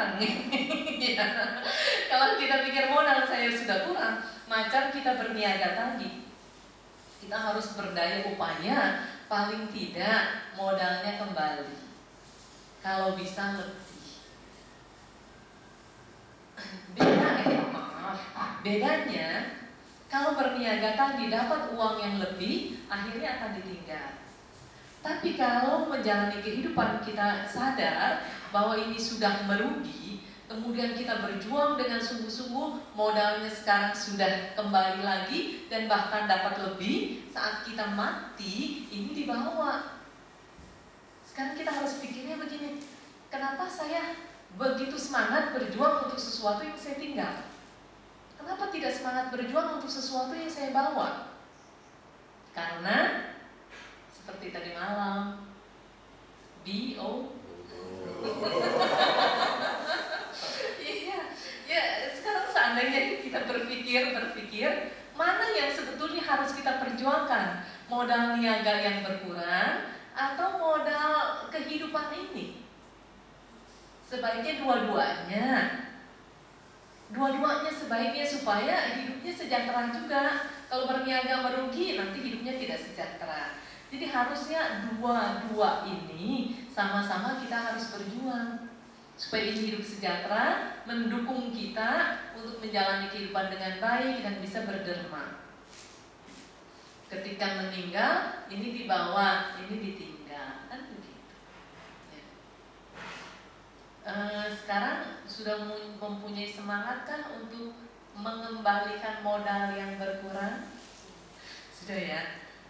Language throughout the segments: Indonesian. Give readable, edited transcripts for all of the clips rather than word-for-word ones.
kurang. Ya. Kalau kita pikir modal saya sudah kurang, macam kita berniaga tadi, kita harus berdaya upaya paling tidak modalnya kembali. Kalau bisa lebih. Bedanya kalau berniaga tadi dapat uang yang lebih, akhirnya akan ditinggal. Tapi kalau menjalani kehidupan kita sadar bahwa ini sudah merugi, kemudian kita berjuang dengan sungguh-sungguh, modalnya sekarang sudah kembali lagi dan bahkan dapat lebih, saat kita mati ini dibawa. Sekarang kita harus pikirnya begini, kenapa saya begitu semangat berjuang untuk sesuatu yang saya tinggal? Kenapa tidak semangat berjuang untuk sesuatu yang saya bawa? Karena seperti tadi malam, B.O. Iya, ya sekarang seandainya kita berpikir mana yang sebetulnya harus kita perjuangkan, modal niaga yang berkurang atau modal kehidupan ini? Sebaiknya dua-duanya. Dua-duanya sebaiknya supaya hidupnya sejahtera juga. Kalau berniaga merugi, nanti hidupnya tidak sejahtera. Jadi harusnya dua-dua ini sama-sama kita harus berjuang supaya hidup sejahtera, mendukung kita untuk menjalani kehidupan dengan baik dan bisa berderma. Ketika meninggal, ini dibawa, ini ditinggal, kan begitu. Ya. Sekarang sudah mempunyai semangatkah untuk mengembalikan modal yang berkurang? Sudah ya.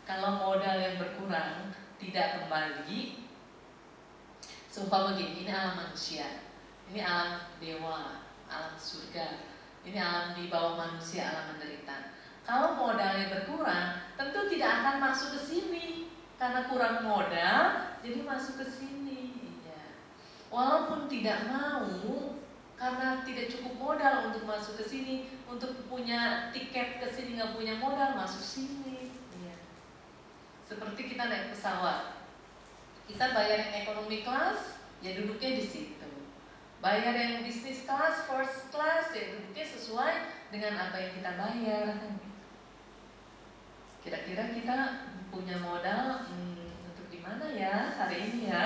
Kalau modal yang berkurang tidak kembali, seumpama begini, ini alam manusia, ini alam dewa, alam surga, ini alam di bawah manusia, alam menderita. Kalau modalnya berkurang, tentu tidak akan masuk ke sini karena kurang modal, jadi masuk ke sini. Ya. Walaupun tidak mau, karena tidak cukup modal untuk masuk ke sini, untuk punya tiket ke sini nggak punya modal, masuk sini. Seperti kita naik pesawat, kita bayar yang economy class, ya duduknya di situ. Bayar yang business class, first class, ya duduknya sesuai dengan apa yang kita bayar. Kira-kira kita punya modal untuk gimana ya hari ini ya?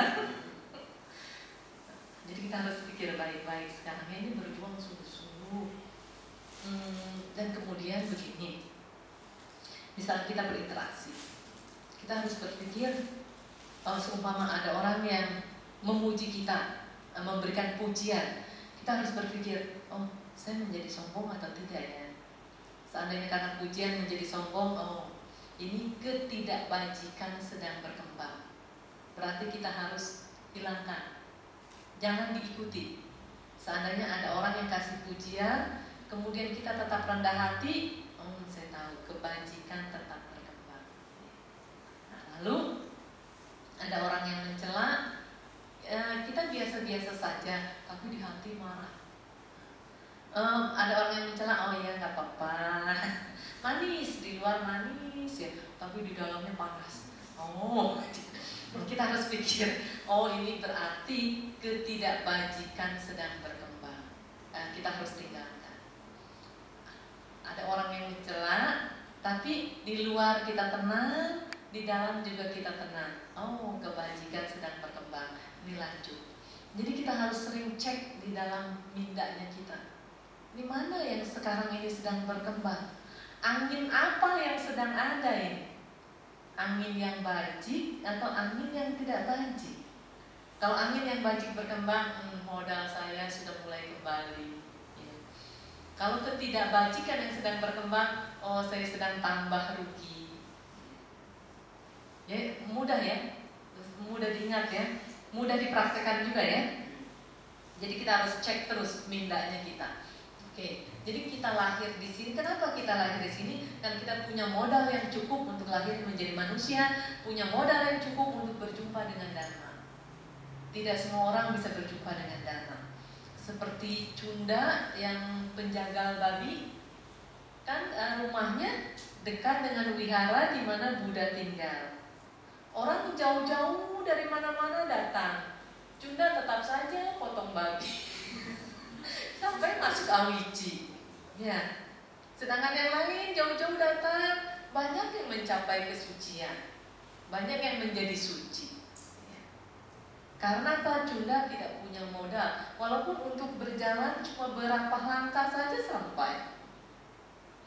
Jadi kita harus pikir baik-baik sekarang ini berjuang sungguh-sungguh. Dan kemudian begini, misalnya kita berinteraksi, kita harus berpikir, seumpama ada orang yang memuji kita, memberikan pujian, kita harus berpikir, oh saya menjadi sombong atau tidak ya? Seandainya karena pujian menjadi sombong, oh ini ketidakbajikan sedang berkembang. Berarti kita harus hilangkan, jangan diikuti. Seandainya ada orang yang kasih pujian, kemudian kita tetap rendah hati, oh saya tahu kebajikan tetap berkembang. Lalu ada orang yang mencela, kita biasa-biasa saja, tapi di hati marah. Ada orang yang mencela, oh ya nggak apa-apa, manis di luar manis ya, tapi di dalamnya panas. Oh, kita harus pikir, oh ini berarti ketidakbajikan sedang berkembang. Kita harus tinggalkan. Ada orang yang mencela, tapi di luar kita tenang, di dalam juga kita tenang. Oh, kebajikan sedang berkembang. Ini lanjut. Jadi kita harus sering cek di dalam mindanya kita. Di mana yang sekarang ini sedang berkembang? Angin apa yang sedang ada ini? Angin yang bajik atau angin yang tidak bajik? Kalau angin yang bajik berkembang, modal saya sudah mulai kembali. Ya. Kalau ketidakbajikan yang sedang berkembang, oh saya sedang tambah rugi. Ya, mudah ya, mudah diingat ya, mudah dipraktekkan juga ya. Jadi kita harus cek terus mindanya kita. Oke, jadi kita lahir di sini. Kenapa kita lahir di sini? Dan kita punya modal yang cukup untuk lahir menjadi manusia, punya modal yang cukup untuk berjumpa dengan Dharma. Tidak semua orang bisa berjumpa dengan Dharma. Seperti Cunda yang penjagal babi, kan rumahnya dekat dengan wihara di mana Buddha tinggal. Orang jauh-jauh dari mana-mana datang. Cunda tetap saja potong babi. Awici. Ya. Sedangkan yang lain jauh-jauh datang, banyak yang mencapai kesucian, banyak yang menjadi suci. Ya. Karena Pak Junda tidak punya modal, walaupun untuk berjalan cuma berapa langkah saja sampai,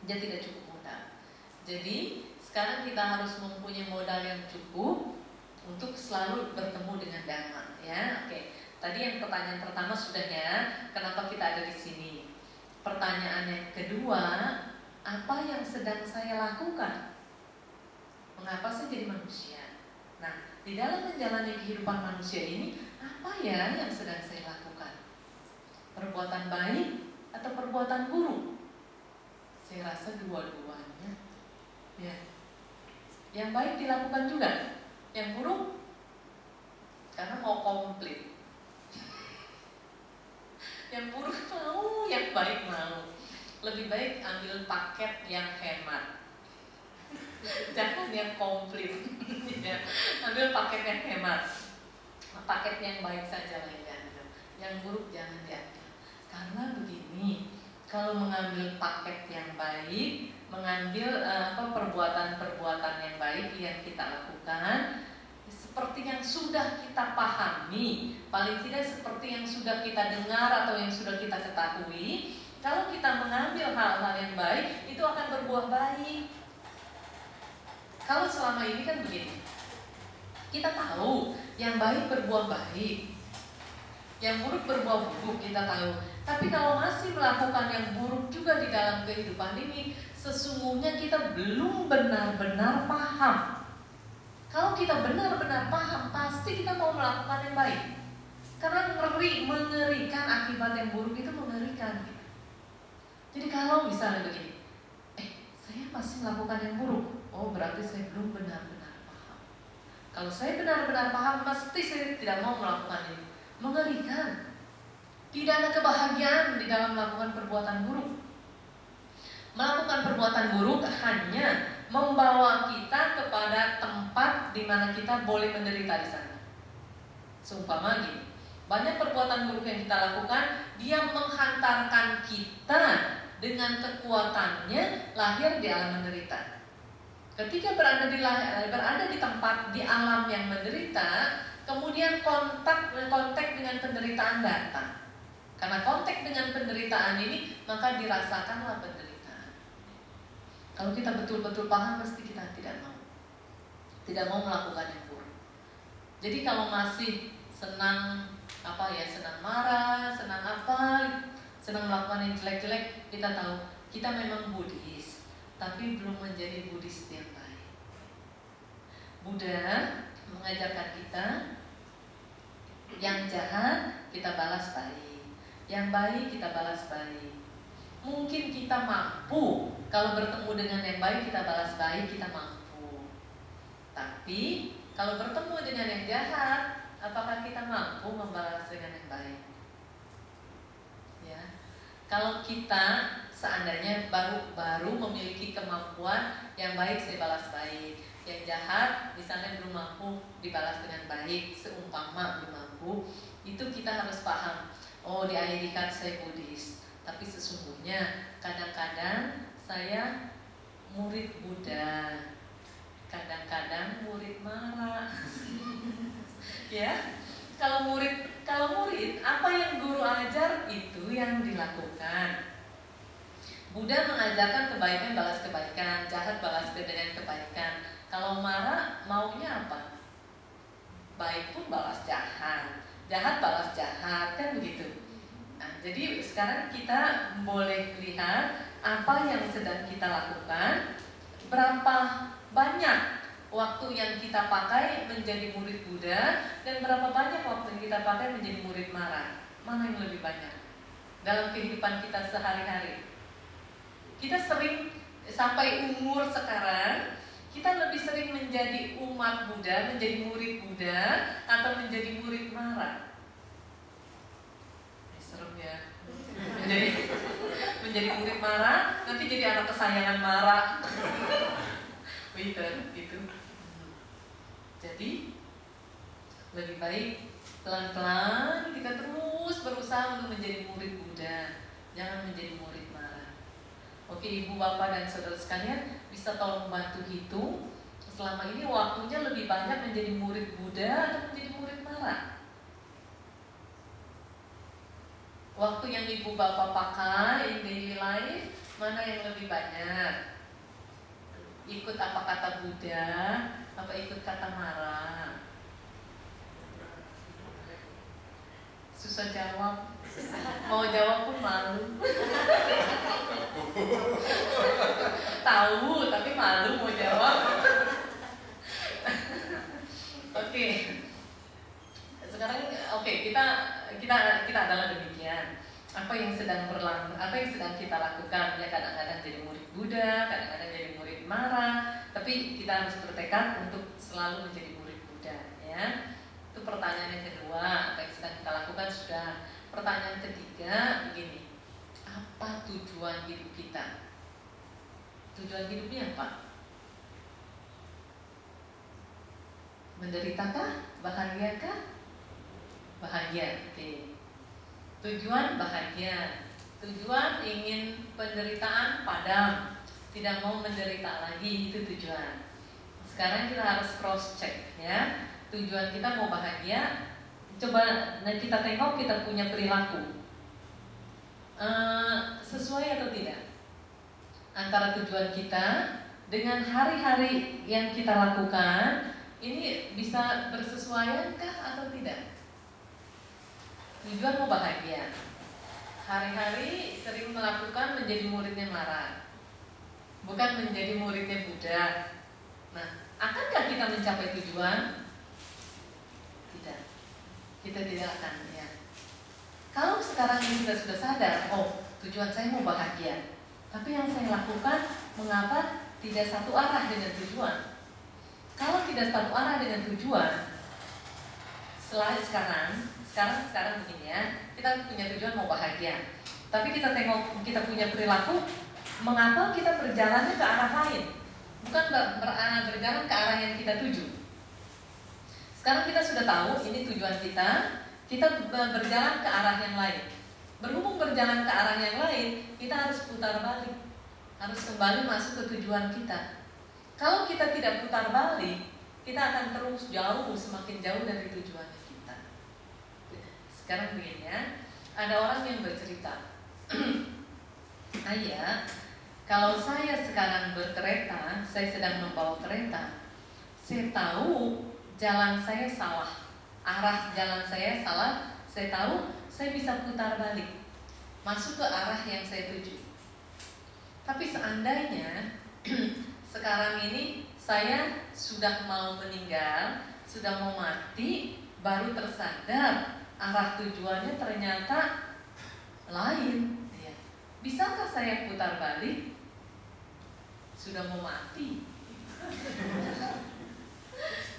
dia tidak cukup modal. Jadi sekarang kita harus mempunyai modal yang cukup untuk selalu bertemu dengan Dhamma. Ya, oke. Tadi yang pertanyaan pertama sudah ya, kenapa kita ada di sini? Pertanyaan yang kedua, apa yang sedang saya lakukan? Mengapa saya jadi manusia? Nah, di dalam menjalani kehidupan manusia ini, apa ya yang sedang saya lakukan? Perbuatan baik atau perbuatan buruk? Saya rasa dua-duanya. Ya. Yang baik dilakukan juga, yang buruk karena mau komplit. Yang buruk mau, yang baik mau. Lebih baik ambil paket yang hemat, jangan yang komplit. Ya. Ambil paket yang hemat, paket yang baik saja lah ya. Yang buruk jangan diambil. Karena begini, kalau mengambil paket yang baik, mengambil perbuatan-perbuatan yang baik yang kita lakukan, seperti yang sudah kita pahami, paling tidak seperti yang sudah kita dengar atau yang sudah kita ketahui. Kalau kita mengambil hal-hal yang baik, itu akan berbuah baik. Kalau selama ini kan begini, kita tahu yang baik berbuah baik, yang buruk berbuah buruk, kita tahu. Tapi kalau masih melakukan yang buruk juga di dalam kehidupan ini, sesungguhnya kita belum benar-benar paham. Kalau kita benar-benar paham, pasti kita mau melakukan yang baik. Karena mengerikan, akibat yang buruk itu mengerikan. Jadi kalau misalnya begini, saya masih melakukan yang buruk, oh berarti saya belum benar-benar paham. Kalau saya benar-benar paham, pasti saya tidak mau melakukan ini. Mengerikan. Tidak ada kebahagiaan di dalam melakukan perbuatan buruk. Melakukan perbuatan buruk hanya membawa kita kepada tempat di mana kita boleh menderita di sana. Seumpama gini, banyak perbuatan buruk yang kita lakukan, dia menghantarkan kita dengan kekuatannya lahir di alam menderita. Ketika berada di tempat di alam yang menderita, kemudian kontak dengan penderitaan datang. Karena kontak dengan penderitaan ini, maka dirasakanlah penderitaan. Kalau kita betul-betul paham, pasti kita tidak mau melakukan yang buruk. Jadi kalau masih senang marah, senang melakukan yang jelek-jelek, kita tahu kita memang Buddhis, tapi belum menjadi Buddhis yang baik. Buddha mengajarkan kita yang jahat kita balas baik, yang baik kita balas baik. Mungkin kita mampu kalau bertemu dengan yang baik kita balas baik, kita mampu. Tapi kalau bertemu dengan yang jahat, apakah kita mampu membalas dengan yang baik? Ya. Kalau kita seandainya baru memiliki kemampuan, yang baik saya balas baik, yang jahat misalnya belum mampu dibalas dengan baik, seumpama belum mampu, itu kita harus paham. Oh, di Ayurveda saya Buddhis, tapi sesungguhnya kadang-kadang saya murid Buddha, kadang-kadang murid marah. Ya, kalau murid apa yang guru ajar itu yang dilakukan. Buddha mengajarkan kebaikan balas kebaikan, jahat balas dengan kebaikan. Kalau marah maunya apa? Baik pun balas jahat, jahat balas jahat, kan begitu. Nah, jadi sekarang kita boleh lihat apa yang sedang kita lakukan, berapa banyak waktu yang kita pakai menjadi murid Buddha, dan berapa banyak waktu yang kita pakai menjadi murid marah. Mana yang lebih banyak dalam kehidupan kita sehari-hari? Kita sering sampai umur sekarang, kita lebih sering menjadi umat Buddha, menjadi murid Buddha, atau menjadi murid Mara? Serem ya. Menjadi murid Mara, nanti jadi anak kesayangan Mara. Gitu. Jadi lebih baik pelan-pelan kita terus berusaha untuk menjadi murid Buddha. Jangan menjadi murid marah. Oke, ibu, bapak, dan saudara sekalian, bisa tolong bantu hitung selama ini waktunya lebih banyak menjadi murid Buddha atau menjadi murid marah? Waktu yang ibu bapak pakai in daily life, mana yang lebih banyak? Ikut apa kata Buddha, apa ikut kata marah? Susah jawab. Mau jawab pun malu. Tahu tapi malu mau jawab. Oke. Sekarang kita adalah demikian. Apa yang sedang kita lakukan? Ya, kadang-kadang jadi murid Buddha, kadang-kadang jadi murid marah, tapi kita harus bertekad untuk selalu menjadi murid Buddha, ya. Itu pertanyaan yang kedua, apa yang sedang kita lakukan sudah. Pertanyaan ketiga begini, apa tujuan hidup kita? Tujuan hidupnya apa? Menderitakah? Bahagiakah? Bahagia. Oke. Tujuan bahagia. Tujuan ingin penderitaan padam, tidak mau menderita lagi, itu tujuan. Sekarang kita harus cross check, ya. Tujuan kita mau bahagia. Coba kita tengok kita punya perilaku sesuai atau tidak antara tujuan kita dengan hari-hari yang kita lakukan. Ini bisa bersesuaiankah atau tidak? Tujuan mau bahagia, hari-hari sering melakukan menjadi muridnya marah, bukan menjadi muridnya Buddha. Nah, akankah kita mencapai tujuan? Tidak. Kita tidak akan, ya. Kalau sekarang ini kita sudah sadar, oh, tujuan saya mau bahagia, tapi yang saya lakukan mengapa tidak satu arah dengan tujuan? Kalau tidak satu arah dengan tujuan, sekarang begini, ya, kita punya tujuan mau bahagia, tapi kita tengok kita punya perilaku, mengapa kita berjalannya ke arah lain, bukan berjalan ke arah yang kita tuju. Sekarang kita sudah tahu ini tujuan kita berjalan ke arah yang lain. Berhubung berjalan ke arah yang lain, kita harus putar balik, harus kembali masuk ke tujuan kita. Kalau kita tidak putar balik, kita akan terus semakin jauh dari tujuan kita. Sekarang begini, ya, ada orang yang bercerita, Ayah, kalau saya sekarang berkereta, saya sedang membawa kereta, saya tahu jalan saya salah, arah jalan saya salah, saya tahu saya bisa putar balik, masuk ke arah yang saya tuju. Tapi seandainya sekarang ini saya sudah mau meninggal, sudah mau mati, baru tersadar arah tujuannya ternyata lain, ya. Bisakah saya putar balik? Sudah mau mati.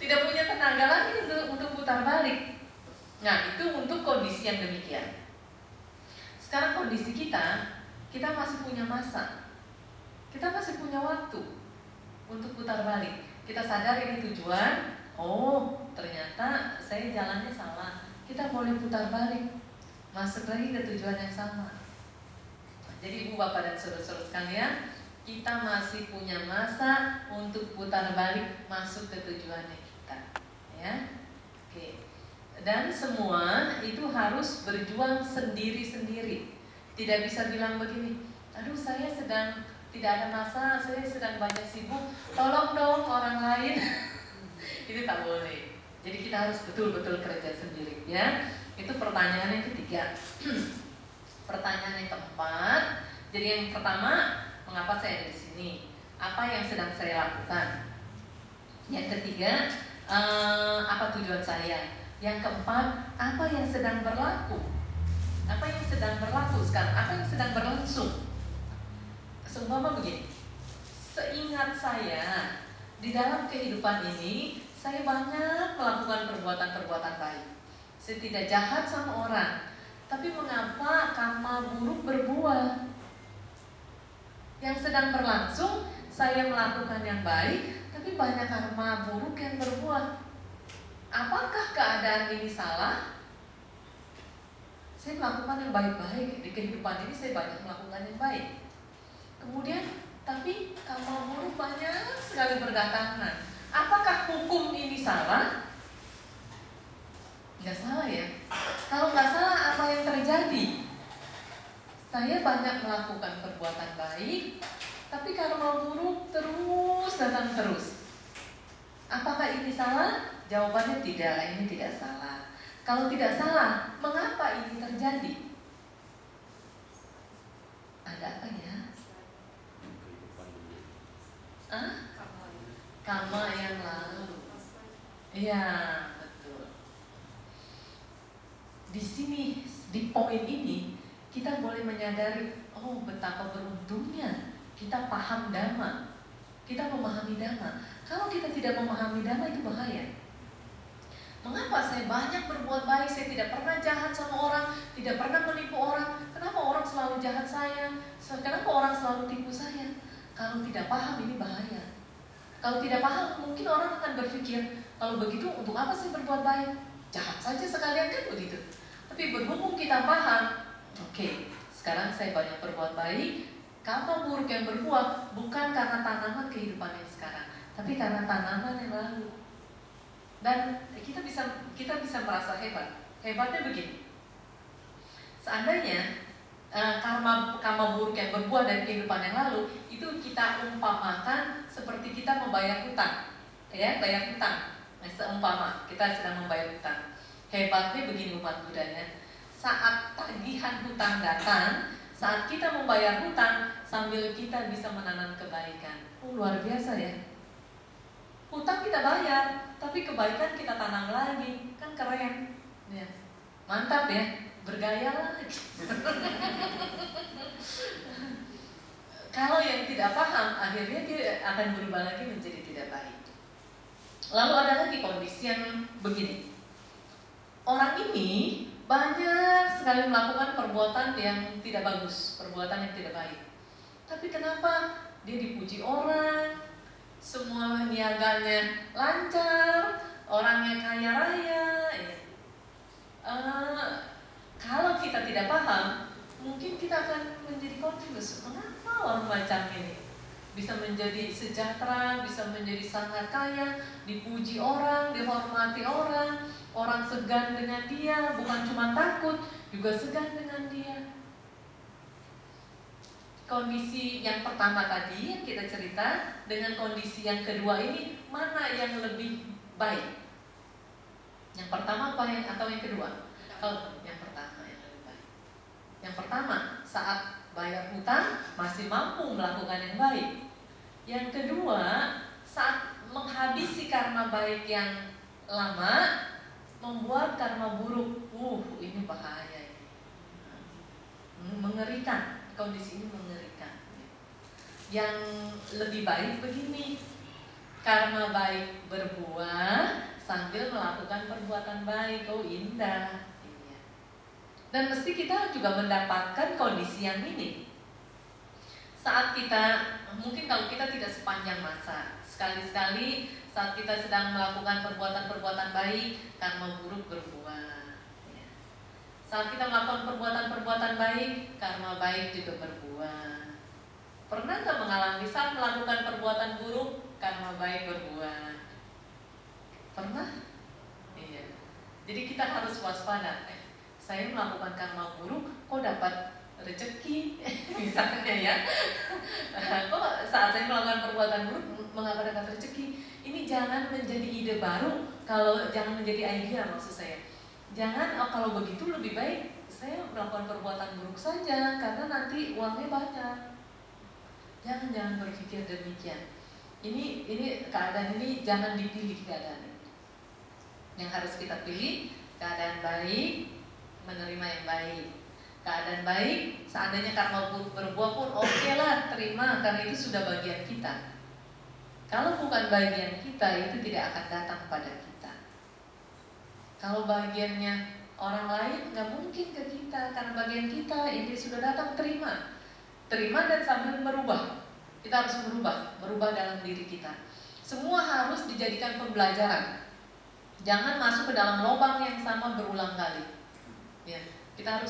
Tidak punya tenaga lagi untuk putar balik. Nah, itu untuk kondisi yang demikian. Sekarang kondisi kita masih punya masa, kita masih punya waktu untuk putar balik. Kita sadar ini tujuan, oh ternyata saya jalannya salah, kita boleh putar balik, masuk lagi ke tujuan yang sama. Jadi ibu bapak dan saudara-saudara sekalian, kita masih punya masa untuk putar balik masuk ke tujuannya kita, ya. Oke. Dan semua itu harus berjuang sendiri-sendiri. Tidak bisa bilang begini, aduh saya sedang tidak ada masa, saya sedang banyak sibuk, tolong dong orang lain. Itu tak boleh. Jadi kita harus betul-betul kerja sendiri, ya. Itu pertanyaan yang ketiga. Pertanyaan yang keempat. Jadi yang pertama, mengapa saya ada di sini? Apa yang sedang saya lakukan? Yang ketiga, apa tujuan saya? Yang keempat, apa yang sedang berlaku? Apa yang sedang berlaku sekarang? Apa yang sedang berlangsung? Seumpama begini, seingat saya di dalam kehidupan ini, saya banyak melakukan perbuatan-perbuatan baik. Saya tidak jahat sama orang, tapi mengapa karma buruk berbuah? Yang sedang berlangsung, saya melakukan yang baik, tapi banyak karma buruk yang berbuah. Apakah keadaan ini salah? Saya melakukan yang baik-baik di kehidupan ini, saya banyak melakukan yang baik. Kemudian, tapi karma buruk banyak sekali berdatangan. Apakah hukum ini salah? Nggak salah ya. Kalau nggak salah, apa yang terjadi? Saya banyak melakukan perbuatan baik, tapi karma buruk terus datang terus. Apakah ini salah? Jawabannya tidak, ini tidak salah. Kalau tidak salah, mengapa ini terjadi? Ada apa ya? Karma yang lalu. Iya, betul. Di sini, di poin ini, kita boleh menyadari, oh betapa beruntungnya kita paham Dhamma, kita memahami Dhamma. Kalau kita tidak memahami Dhamma, itu bahaya. Mengapa saya banyak berbuat baik, saya tidak pernah jahat sama orang, tidak pernah menipu orang? Kenapa orang selalu jahat saya? Kenapa orang selalu tipu saya? Kalau tidak paham, ini bahaya. Kalau tidak paham, mungkin orang akan berpikir, kalau begitu untuk apa saya berbuat baik? Jahat saja sekalian, kan begitu. Tapi berhubung kita paham, oke, sekarang saya banyak berbuat baik, karma buruk yang berbuah bukan karena tanaman kehidupan yang sekarang, tapi karena tanaman yang lalu. Dan kita bisa merasa hebat. Hebatnya begini. Seandainya karma buruk yang berbuah dari kehidupan yang lalu itu kita umpamakan seperti kita membayar hutang, ya, bayar hutang. Seumpama kita sedang membayar hutang. Hebatnya begini umat Buddhanya. Saat tagihan hutang datang, saat kita membayar hutang sambil kita bisa menanam kebaikan. Luar biasa ya. Hutang kita bayar, tapi kebaikan kita tanam lagi, kan keren, ya. Mantap ya, bergaya lagi. Kalau yang tidak paham, akhirnya dia akan berubah lagi menjadi tidak baik. Lalu ada lagi kondisi yang begini. Orang ini banyak sekali melakukan perbuatan yang tidak bagus, perbuatan yang tidak baik. Tapi kenapa dia dipuji orang? Semua niaganya lancar, orangnya kaya raya. Kalau kita tidak paham, mungkin kita akan menjadi confused. Mengapa orang macam ini bisa menjadi sejahtera, bisa menjadi sangat kaya, dipuji orang, dihormati orang, orang segan dengan dia, bukan cuma takut, juga segan dengan dia. Kondisi yang pertama tadi yang kita cerita dengan kondisi yang kedua ini, mana yang lebih baik? Yang pertama apa atau yang kedua? Oh, yang pertama yang lebih baik. Yang pertama, saat bayar hutang masih mampu melakukan yang baik. Yang kedua, saat menghabisi karma baik yang lama, membuat karma buruk. Ini bahaya ini. Mengerikan. Kondisi ini mengerikan. Yang lebih baik begini, karma baik berbuah sambil melakukan perbuatan baik. Oh indah. Dan mesti kita juga mendapatkan kondisi yang ini. Saat kita, mungkin kalau kita tidak sepanjang masa, sekali-sekali saat kita sedang melakukan perbuatan-perbuatan baik, karma buruk berbuah. Saat kita melakukan perbuatan-perbuatan baik, karma baik juga berbuah. Pernah nggak mengalami saat melakukan perbuatan buruk, karma baik berbuah? Pernah? Iya. Jadi kita harus waspada. Saya melakukan karma buruk, kok dapat rezeki? Misalnya ya. Kok saat saya melakukan perbuatan buruk, mengapa dapat rezeki? Ini jangan menjadi ide baru, jangan menjadi idea maksud saya. Jangan, kalau begitu lebih baik saya melakukan perbuatan buruk saja karena nanti uangnya banyak. Jangan berpikir demikian. Ini keadaan ini jangan dipilih keadaan ini. Yang harus kita pilih keadaan baik, menerima yang baik. Keadaan baik, seandainya karma buruk berbuah pun oke lah, terima karena itu sudah bagian kita. Kalau bukan bagian kita, itu tidak akan datang pada kita. Kalau bagiannya orang lain nggak mungkin ke kita, karena bagian kita ini sudah datang, terima dan sambil merubah. Kita harus berubah dalam diri kita. Semua harus dijadikan pembelajaran. Jangan masuk ke dalam lubang yang sama berulang kali. Ya, Kita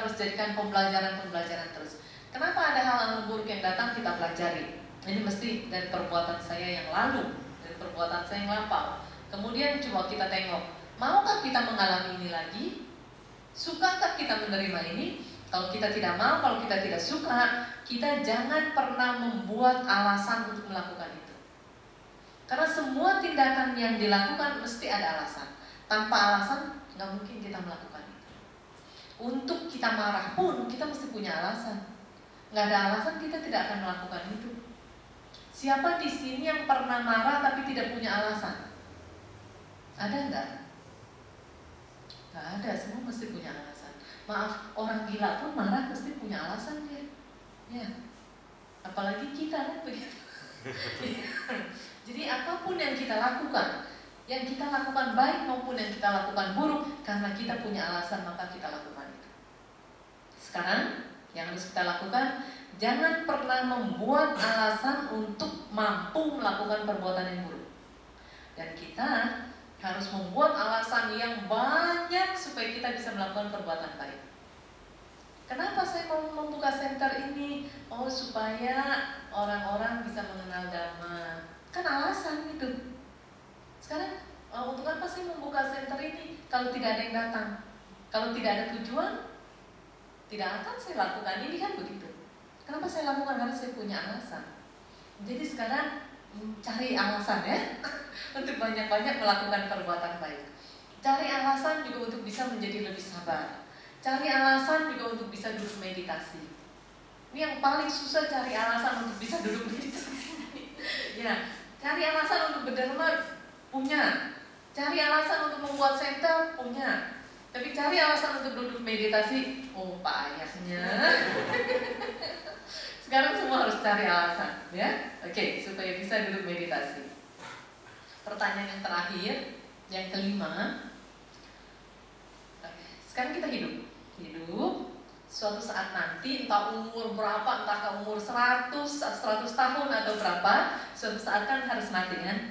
harus jadikan pembelajaran terus. Kenapa ada hal-hal buruk yang datang kita pelajari? Ini mesti dari perbuatan saya yang lalu, dari perbuatan saya yang lampau. Kemudian coba kita tengok, maukah kita mengalami ini lagi? Sukakah kita menerima ini? Kalau kita tidak mau, kalau kita tidak suka, kita jangan pernah membuat alasan untuk melakukan itu. Karena semua tindakan yang dilakukan mesti ada alasan. Tanpa alasan, nggak mungkin kita melakukan itu. Untuk kita marah pun, kita mesti punya alasan. Nggak ada alasan, kita tidak akan melakukan itu. Siapa di sini yang pernah marah tapi tidak punya alasan? Ada nggak? Nggak ada, semua mesti punya alasan. Maaf, orang gila pun marah mesti punya alasan dia. Ya, apalagi kita kan begitu. Jadi apapun yang kita lakukan baik maupun yang kita lakukan buruk, karena kita punya alasan maka kita lakukan itu. Sekarang yang harus kita lakukan, jangan pernah membuat alasan untuk mampu melakukan perbuatan yang buruk. Dan kita harus membuat alasan yang banyak supaya kita bisa melakukan perbuatan baik. Kenapa saya mau membuka center ini? Oh, supaya orang-orang bisa mengenal Dhamma. Kan alasan itu. Sekarang untuk apa sih membuka center ini kalau tidak ada yang datang? Kalau tidak ada tujuan, tidak akan saya lakukan ini, kan begitu. Kenapa saya lakukan? Karena saya punya alasan. Jadi sekarang cari alasan ya untuk banyak-banyak melakukan perbuatan baik. Cari alasan juga untuk bisa menjadi lebih sabar. Cari alasan juga untuk bisa duduk meditasi. Ini yang paling susah, cari alasan untuk bisa duduk meditasi. Ya, cari alasan untuk berdharma punya. Cari alasan untuk membuat center punya. Tapi cari alasan untuk duduk meditasi, oh payahnya. Sekarang semua harus cari alasan, ya. Oke, supaya bisa duduk meditasi. Pertanyaan yang terakhir, yang kelima. Sekarang kita hidup. Suatu saat nanti, entah umur berapa, entah umur 100 tahun atau berapa, suatu saat kan harus mati kan?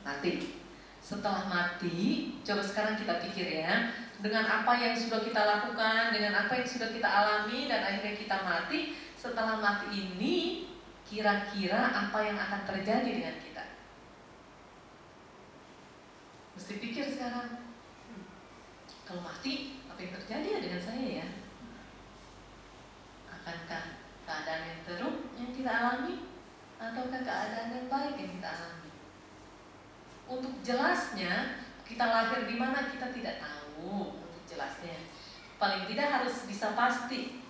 Mati. Setelah mati, coba sekarang kita pikir ya, dengan apa yang sudah kita lakukan, dengan apa yang sudah kita alami, dan akhirnya kita mati. Setelah mati ini, kira-kira apa yang akan terjadi dengan kita? Mesti pikir sekarang. Kalau mati, apa yang terjadi ya dengan saya ya? Akankah keadaan yang teruk yang kita alami, ataukah keadaan yang baik yang kita alami? Untuk jelasnya, kita lahir di mana kita tidak tahu. Untuk jelasnya, paling tidak harus bisa pasti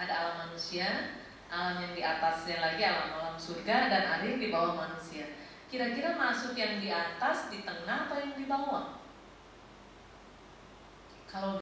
ada alam manusia, alam yang di atasnya lagi alam surga, dan ada yang di bawah manusia. Kira-kira masuk yang di atas, di tengah, apa yang di bawah? Kalau